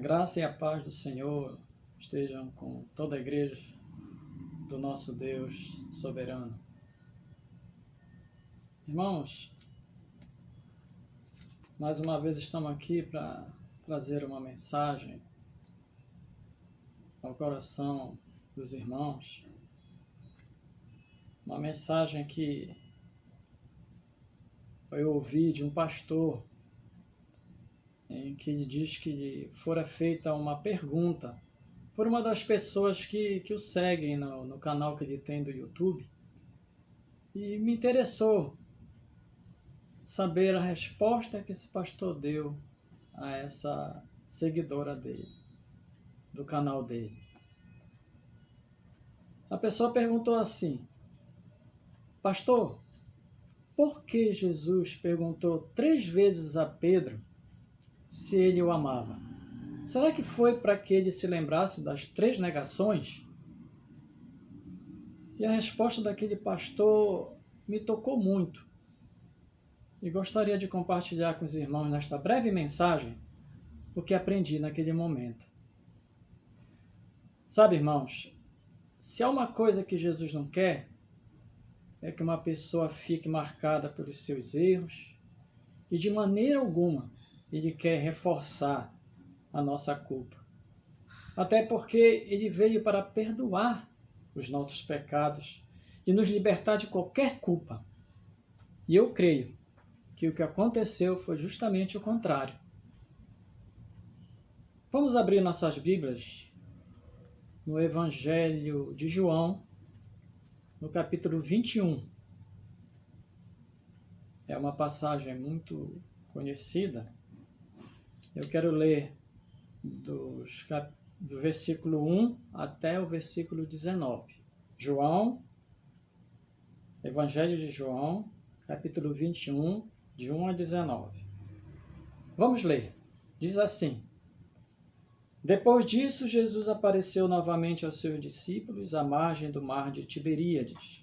graça e a paz do Senhor estejam com toda a igreja do nosso Deus soberano. Irmãos, mais uma vez estamos aqui para trazer uma mensagem ao coração dos irmãos. Uma mensagem que eu ouvi de um pastor em que diz que fora feita uma pergunta por uma das pessoas que o seguem no canal que ele tem do YouTube, e me interessou saber a resposta que esse pastor deu a essa seguidora dele, do canal dele. A pessoa perguntou assim: pastor, por que Jesus perguntou 3 vezes a Pedro se ele o amava? Será que foi para que ele se lembrasse das 3 negações? E a resposta daquele pastor me tocou muito. E gostaria de compartilhar com os irmãos nesta breve mensagem o que aprendi naquele momento. Sabe, irmãos, se há uma coisa que Jesus não quer, é que uma pessoa fique marcada pelos seus erros, e de maneira alguma ele quer reforçar a nossa culpa. Até porque ele veio para perdoar os nossos pecados e nos libertar de qualquer culpa. E eu creio que o que aconteceu foi justamente o contrário. Vamos abrir nossas Bíblias no Evangelho de João, no capítulo 21. É uma passagem muito conhecida. Eu quero ler do versículo 1 até o versículo 19. Evangelho de João, capítulo 21, de 1 a 19. Vamos ler. Diz assim: Depois disso, Jesus apareceu novamente aos seus discípulos à margem do mar de Tiberíades.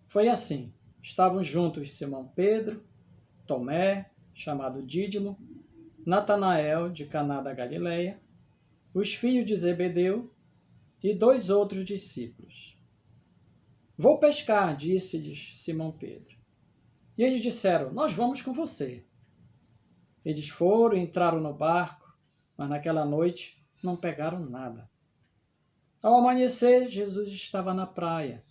Foi assim: estavam juntos Simão Pedro, Tomé, chamado Dídimo, Natanael, de Caná da Galileia, os filhos de Zebedeu e 2 outros discípulos. Vou pescar, disse-lhes Simão Pedro. E eles disseram: nós vamos com você. Eles foram e entraram no barco, mas naquela noite não pegaram nada. Ao amanhecer, Jesus estava na praia,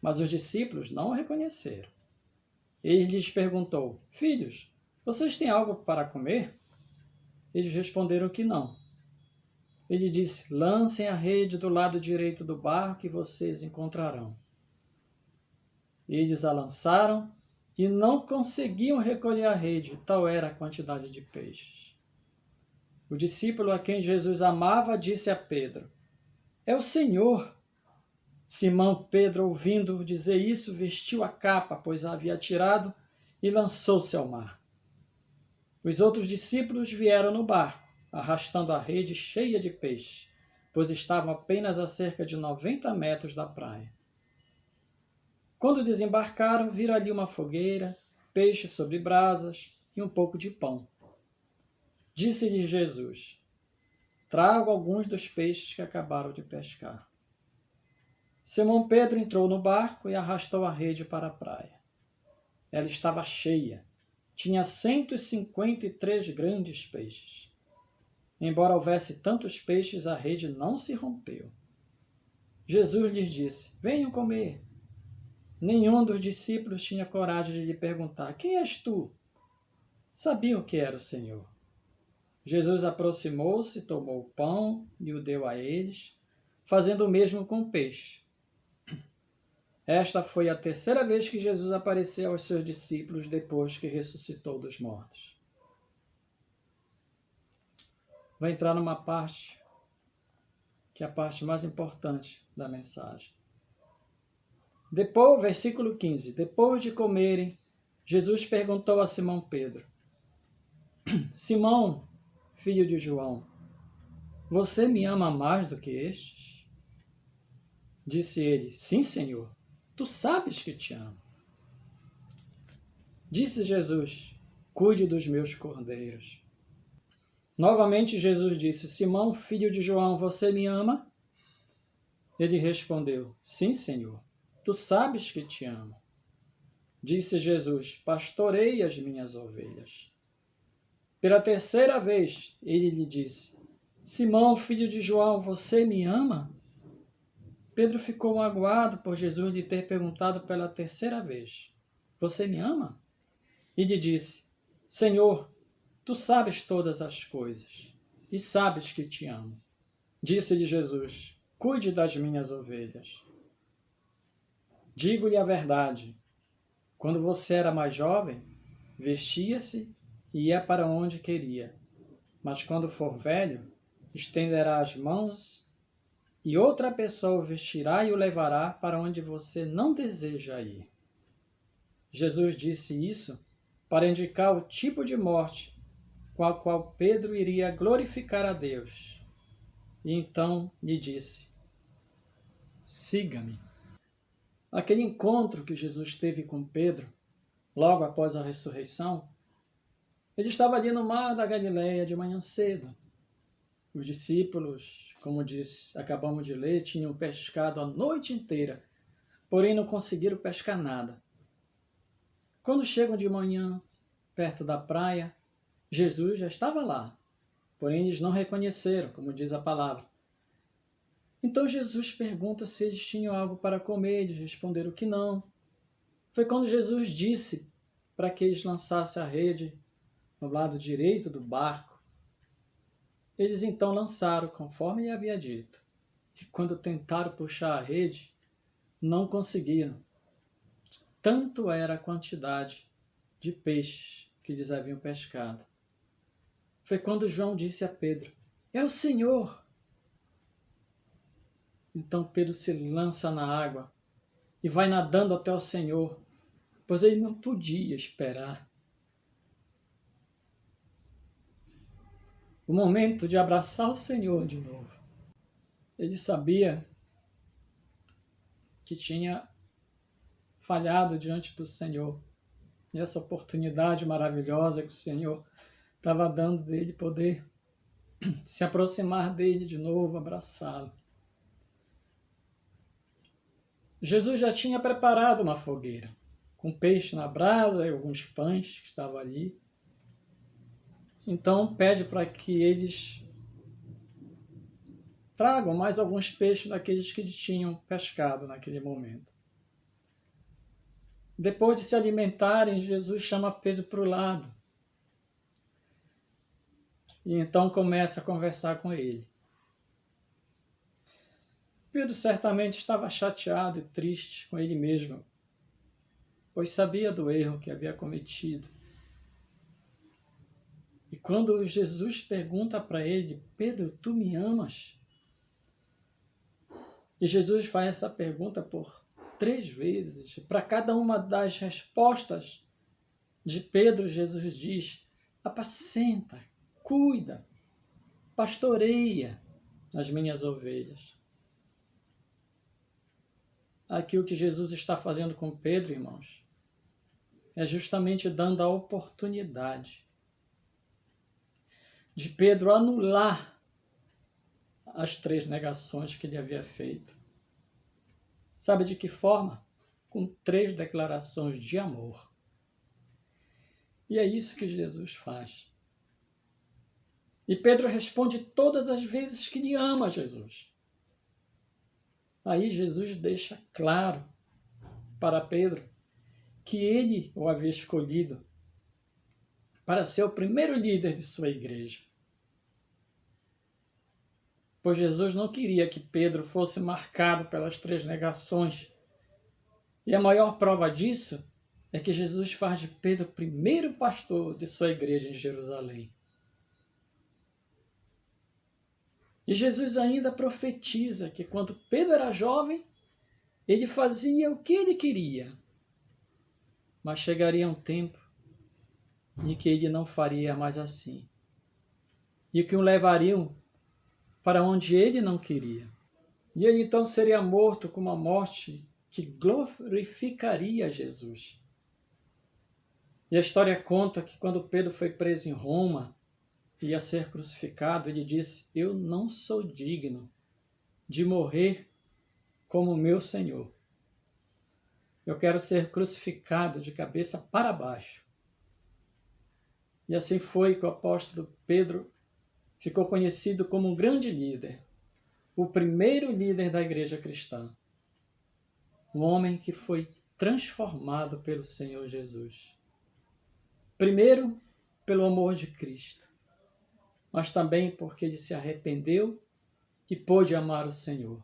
mas os discípulos não o reconheceram. Ele lhes perguntou: filhos, vocês têm algo para comer? Eles responderam que não. Ele disse: lancem a rede do lado direito do barco e vocês encontrarão. Eles a lançaram e não conseguiam recolher a rede, tal era a quantidade de peixes. O discípulo a quem Jesus amava disse a Pedro: é o Senhor. Simão Pedro, ouvindo dizer isso, vestiu a capa, pois a havia tirado, e lançou-se ao mar. Os outros discípulos vieram no barco, arrastando a rede cheia de peixe, pois estavam apenas a cerca de 90 metros da praia. Quando desembarcaram, viram ali uma fogueira, peixe sobre brasas e um pouco de pão. Disse-lhes Jesus: trago alguns dos peixes que acabaram de pescar. Simão Pedro entrou no barco e arrastou a rede para a praia. Ela estava cheia. Tinha 153 grandes peixes. Embora houvesse tantos peixes, a rede não se rompeu. Jesus lhes disse: venham comer. Nenhum dos discípulos tinha coragem de lhe perguntar: quem és tu? Sabiam que era o Senhor. Jesus aproximou-se, tomou o pão e o deu a eles, fazendo o mesmo com o peixe. Esta foi a 3ª vez que Jesus apareceu aos seus discípulos depois que ressuscitou dos mortos. Vai entrar numa parte que é a parte mais importante da mensagem. Depois, versículo 15. Depois de comerem, Jesus perguntou a Simão Pedro: Simão, filho de João, você me ama mais do que estes? Disse ele: sim, Senhor, tu sabes que te amo. Disse Jesus: cuide dos meus cordeiros. Novamente Jesus disse: Simão, filho de João, você me ama? Ele respondeu: Sim, Senhor, tu sabes que te amo. Disse Jesus: Pastorei as minhas ovelhas. Pela terceira vez, ele lhe disse: Simão, filho de João, você me ama? Pedro ficou magoado por Jesus lhe ter perguntado pela terceira vez: Você me ama? E lhe disse: Senhor, tu sabes todas as coisas e sabes que te amo. Disse-lhe Jesus: Cuide das minhas ovelhas. Digo-lhe a verdade: quando você era mais jovem, vestia-se e ia para onde queria. Mas quando for velho, estenderá as mãos e outra pessoa o vestirá e o levará para onde você não deseja ir. Jesus disse isso para indicar o tipo de morte com a qual Pedro iria glorificar a Deus. E então lhe disse: Siga-me. Aquele encontro que Jesus teve com Pedro, logo após a ressurreição, ele estava ali no mar da Galileia de manhã cedo. Os discípulos, como acabamos de ler, tinham pescado a noite inteira, porém não conseguiram pescar nada. Quando chegam de manhã, perto da praia, Jesus já estava lá, porém eles não reconheceram, como diz a palavra. Então Jesus pergunta se eles tinham algo para comer, eles responderam que não. Foi quando Jesus disse para que eles lançassem a rede no lado direito do barco. Eles então lançaram, conforme ele havia dito. E quando tentaram puxar a rede, não conseguiram. Tanto era a quantidade de peixes que eles haviam pescado. Foi quando João disse a Pedro: É o Senhor! Então Pedro se lança na água e vai nadando até o Senhor, pois ele não podia esperar o momento de abraçar o Senhor de novo. Ele sabia que tinha falhado diante do Senhor. E essa oportunidade maravilhosa que o Senhor estava dando dele poder se aproximar dele de novo, abraçá-lo. Jesus já tinha preparado uma fogueira, com peixe na brasa e alguns pães que estavam ali. Então pede para que eles tragam mais alguns peixes daqueles que eles tinham pescado naquele momento. Depois de se alimentarem, Jesus chama Pedro para o lado. E então começa a conversar com ele. Pedro certamente estava chateado e triste com ele mesmo, pois sabia do erro que havia cometido. E quando Jesus pergunta para ele: Pedro, tu me amas? E Jesus faz essa pergunta por 3 vezes. Para cada uma das respostas de Pedro, Jesus diz: apacenta, cuida, pastoreia as minhas ovelhas. Aqui o que Jesus está fazendo com Pedro, irmãos, é justamente dando a oportunidade de Pedro anular as 3 negações que ele havia feito. Sabe de que forma? Com 3 declarações de amor. E é isso que Jesus faz. E Pedro responde todas as vezes que ele ama Jesus. Aí Jesus deixa claro para Pedro que ele o havia escolhido para ser o primeiro líder de sua igreja. Pois Jesus não queria que Pedro fosse marcado pelas 3 negações. E a maior prova disso é que Jesus faz de Pedro o primeiro pastor de sua igreja em Jerusalém. E Jesus ainda profetiza que quando Pedro era jovem, ele fazia o que ele queria. Mas chegaria um tempo em que ele não faria mais assim. E que o levariam para onde ele não queria. E ele então seria morto com uma morte que glorificaria Jesus. E a história conta que quando Pedro foi preso em Roma, ia ser crucificado, ele disse: eu não sou digno de morrer como meu Senhor. Eu quero ser crucificado de cabeça para baixo. E assim foi que o apóstolo Pedro ficou conhecido como um grande líder, o primeiro líder da igreja cristã. Um homem que foi transformado pelo Senhor Jesus. Primeiro, pelo amor de Cristo, mas também porque ele se arrependeu e pôde amar o Senhor.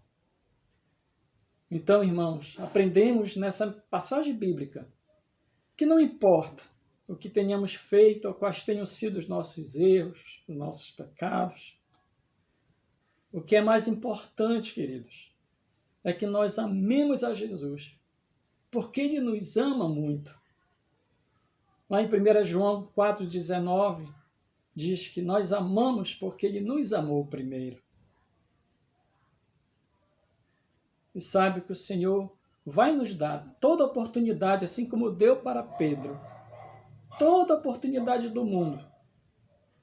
Então, irmãos, aprendemos nessa passagem bíblica que não importa o que tenhamos feito ou quais tenham sido os nossos erros, os nossos pecados. O que é mais importante, queridos, é que nós amemos a Jesus, porque ele nos ama muito. Lá em 1 João 4,19, diz que nós amamos porque ele nos amou primeiro. E sabe que o Senhor vai nos dar toda a oportunidade, assim como deu para Pedro, toda a oportunidade do mundo,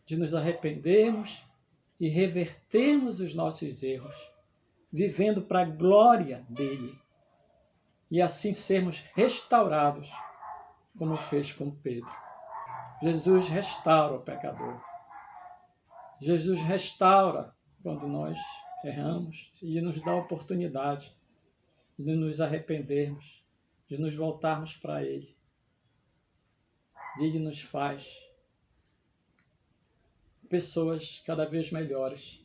de nos arrependermos e revertermos os nossos erros, vivendo para a glória dele, e assim sermos restaurados, como fez com Pedro. Jesus restaura o pecador. Jesus restaura quando nós erramos e nos dá a oportunidade de nos arrependermos, de nos voltarmos para ele. Ele nos faz pessoas cada vez melhores,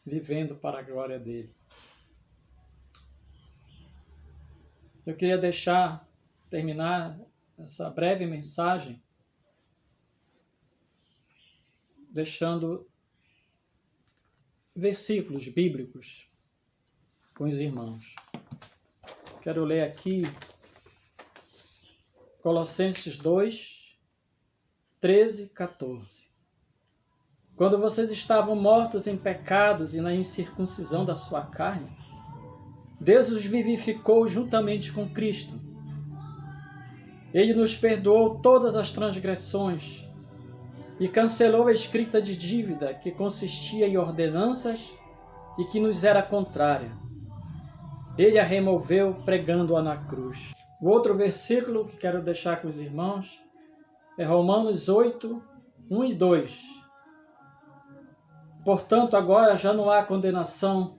vivendo para a glória dele. Eu queria terminar essa breve mensagem deixando versículos bíblicos com os irmãos. Quero ler aqui Colossenses 2, 13 e 14. Quando vocês estavam mortos em pecados e na incircuncisão da sua carne, Deus os vivificou juntamente com Cristo. Ele nos perdoou todas as transgressões e cancelou a escrita de dívida que consistia em ordenanças e que nos era contrária. Ele a removeu pregando-a na cruz. O outro versículo que quero deixar com os irmãos é Romanos 8, 1 e 2. Portanto, agora já não há condenação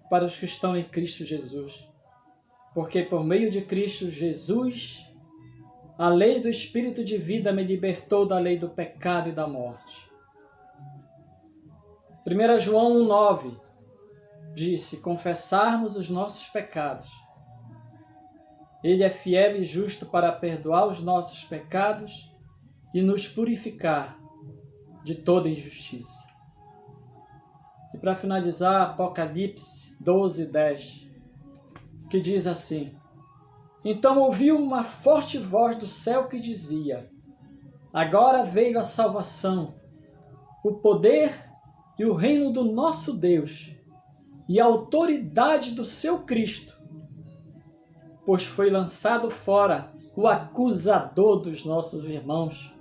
para os que estão em Cristo Jesus, porque por meio de Cristo Jesus, a lei do Espírito de vida me libertou da lei do pecado e da morte. 1 João 1,9 diz: se confessarmos os nossos pecados, Ele é fiel e justo para perdoar os nossos pecados e nos purificar de toda injustiça. E para finalizar, Apocalipse 12:10, que diz assim: então ouvi uma forte voz do céu que dizia: agora veio a salvação, o poder e o reino do nosso Deus e a autoridade do seu Cristo, pois foi lançado fora o acusador dos nossos irmãos,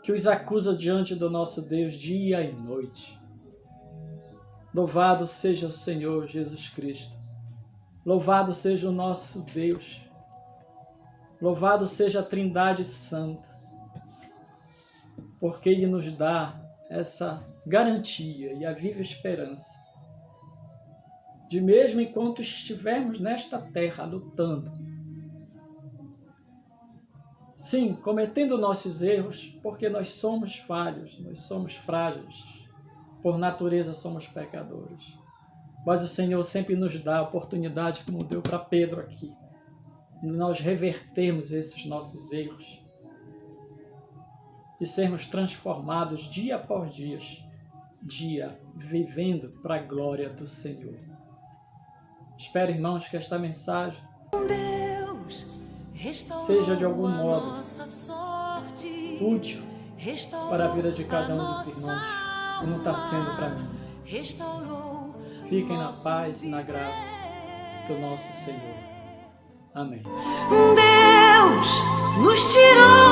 que os acusa diante do nosso Deus dia e noite. Louvado seja o Senhor Jesus Cristo. Louvado seja o nosso Deus. Louvado seja a Trindade Santa, porque Ele nos dá essa garantia e a viva esperança de, mesmo enquanto estivermos nesta terra lutando, sim, cometendo nossos erros, porque nós somos falhos, nós somos frágeis, por natureza somos pecadores, mas o Senhor sempre nos dá a oportunidade, como deu para Pedro aqui, de nós revertermos esses nossos erros e sermos transformados dia após dia, vivendo para a glória do Senhor. Espero, irmãos, que esta mensagem seja de algum modo útil para a vida de cada um dos irmãos, como está sendo para mim. Fiquem na paz e na graça do nosso Senhor. Amém. Deus nos tirou